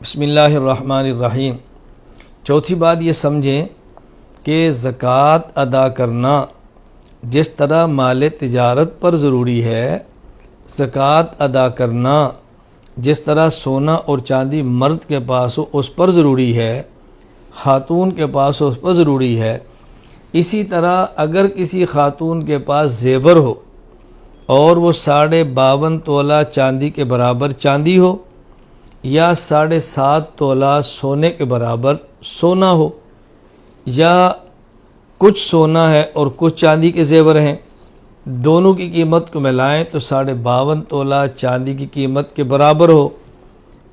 بسم اللہ الرحمن الرحیم۔ چوتھی بات یہ سمجھیں کہ زکوٰۃ ادا کرنا جس طرح مال تجارت پر ضروری ہے، زکوٰۃ ادا کرنا جس طرح سونا اور چاندی مرد کے پاس ہو اس پر ضروری ہے، خاتون کے پاس ہو اس پر ضروری ہے، اسی طرح اگر کسی خاتون کے پاس زیور ہو اور وہ 52.5 تولہ چاندی کے برابر چاندی ہو یا 7.5 تولہ سونے کے برابر سونا ہو، یا کچھ سونا ہے اور کچھ چاندی کے زیور ہیں، دونوں کی قیمت کو ملائیں تو 52.5 تولہ چاندی کی قیمت کے برابر ہو،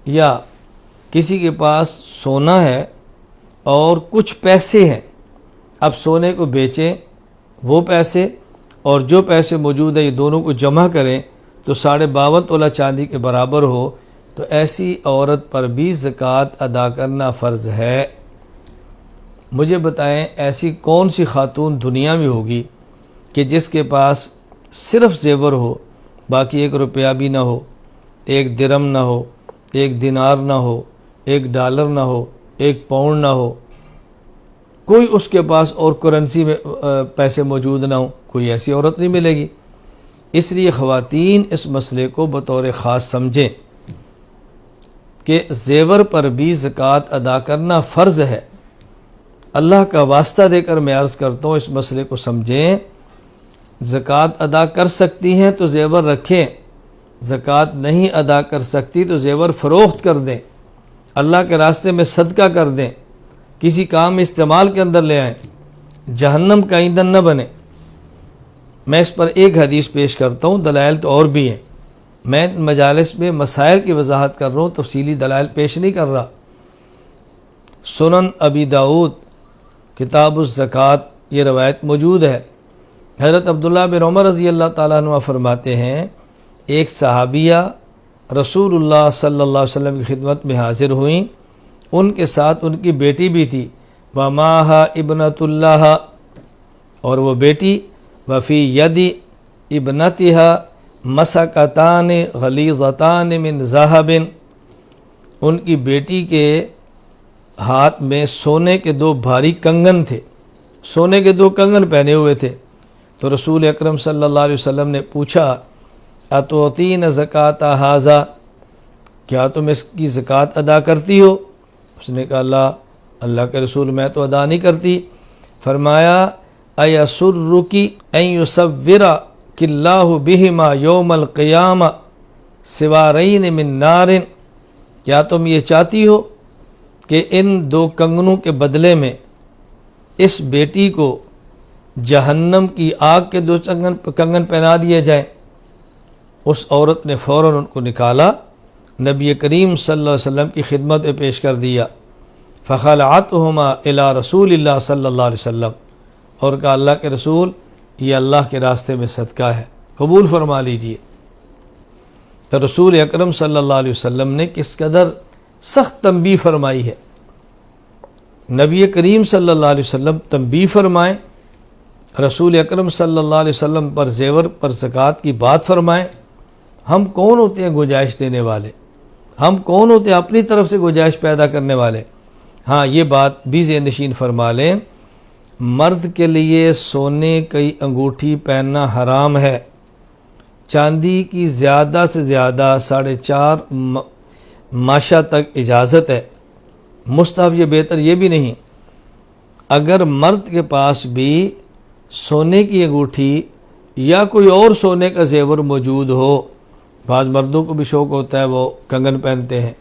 یا کسی کے پاس سونا ہے اور کچھ پیسے ہیں، اب سونے کو بیچیں وہ پیسے اور جو پیسے موجود ہیں یہ دونوں کو جمع کریں تو 52.5 تولہ چاندی کے برابر ہو، تو ایسی عورت پر بھی زکوٰۃ ادا کرنا فرض ہے۔ مجھے بتائیں ایسی کون سی خاتون دنیا میں ہوگی کہ جس کے پاس صرف زیور ہو، باقی 1 روپیہ بھی نہ ہو، 1 درم نہ ہو، 1 دینار نہ ہو، 1 ڈالر نہ ہو، 1 پاؤنڈ نہ ہو، کوئی اس کے پاس اور کرنسی میں پیسے موجود نہ ہوں، کوئی ایسی عورت نہیں ملے گی۔ اس لیے خواتین اس مسئلے کو بطور خاص سمجھیں کہ زیور پر بھی زکوٰۃ ادا کرنا فرض ہے۔ اللہ کا واسطہ دے کر میں عرض کرتا ہوں اس مسئلے کو سمجھیں، زکوٰۃ ادا کر سکتی ہیں تو زیور رکھیں، زکوٰۃ نہیں ادا کر سکتی تو زیور فروخت کر دیں، اللہ کے راستے میں صدقہ کر دیں، کسی کام استعمال کے اندر لے آئیں، جہنم کا ایندھن نہ بنے۔ میں اس پر ایک حدیث پیش کرتا ہوں، دلائل تو اور بھی ہیں، میں مجالس میں مسائل کی وضاحت کر رہا ہوں، تفصیلی دلائل پیش نہیں کر رہا۔ سنن ابی داؤد کتاب الزکوٰۃ یہ روایت موجود ہے۔ حضرت عبداللہ بن عمر رضی اللہ تعالیٰ عنہ فرماتے ہیں، ایک صحابیہ رسول اللہ صلی اللہ علیہ وسلم کی خدمت میں حاضر ہوئیں، ان کے ساتھ ان کی بیٹی بھی تھی، وَمَاهَا ابنۃ اللہ، اور وہ بیٹی وفی یدی ابنتها مسکتان غلیظتان من ذہب، ان کی بیٹی کے ہاتھ میں سونے کے 2 بھاری کنگن تھے، سونے کے 2 کنگن پہنے ہوئے تھے۔ تو رسول اکرم صلی اللہ علیہ وسلم نے پوچھا، اتعطین زکوٰۃ ھذا، کیا تم اس کی زکوٰۃ ادا کرتی ہو؟ اس نے کہا اللہ کے رسول میں تو ادا نہیں کرتی۔ فرمایا، ایسرک ان یصورک اللہ بہما یوم القیامہ سوارین من نار، کیا تم یہ چاہتی ہو کہ ان 2 کنگنوں کے بدلے میں اس بیٹی کو جہنم کی آگ کے 2 کنگن پہنا دیے جائیں؟ اس عورت نے فوراً ان کو نکالا، نبی کریم صلی اللہ علیہ وسلم کی خدمت میں پیش کر دیا، فخلعتہما الی رسول اللہ صلی اللہ علیہ وسلم، اور کہا اللہ کے رسول یہ اللہ کے راستے میں صدقہ ہے، قبول فرما لیجئے۔ تو رسول اکرم صلی اللہ علیہ وسلم نے کس قدر سخت تنبیہ فرمائی ہے۔ نبی کریم صلی اللہ علیہ وسلم تنبیہ فرمائیں، رسول اکرم صلی اللہ علیہ وسلم پر زیور پر زکوٰۃ کی بات فرمائیں، ہم کون ہوتے ہیں گنجائش دینے والے؟ ہم کون ہوتے ہیں اپنی طرف سے گنجائش پیدا کرنے والے؟ ہاں یہ بات بھی ذہن نشین فرما لیں، مرد کے لیے سونے کی انگوٹھی پہننا حرام ہے، چاندی کی زیادہ سے زیادہ 4.5 ماشا تک اجازت ہے، مستحب یہ بہتر یہ بھی نہیں۔ اگر مرد کے پاس بھی سونے کی انگوٹھی یا کوئی اور سونے کا زیور موجود ہو، بعض مردوں کو بھی شوق ہوتا ہے وہ کنگن پہنتے ہیں،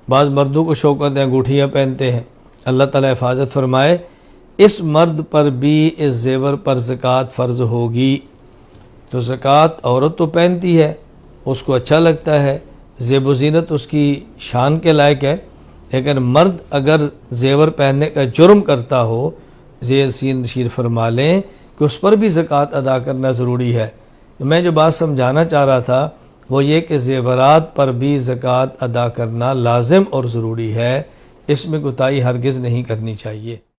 بعض مردوں کو شوق ہوتا ہے انگوٹھیاں پہنتے ہیں، اللہ تعالیٰ حفاظت فرمائے، اس مرد پر بھی اس زیور پر زکوٰۃ فرض ہوگی۔ تو زکوٰۃ عورت تو پہنتی ہے، اس کو اچھا لگتا ہے، زیب و زینت اس کی شان کے لائق ہے، لیکن مرد اگر زیور پہننے کا جرم کرتا ہو، ذہن نشین فرما لیں کہ اس پر بھی زکوٰۃ ادا کرنا ضروری ہے۔ میں جو بات سمجھانا چاہ رہا تھا وہ یہ کہ زیورات پر بھی زکوٰۃ ادا کرنا لازم اور ضروری ہے، اس میں کوتاہی ہرگز نہیں کرنی چاہیے۔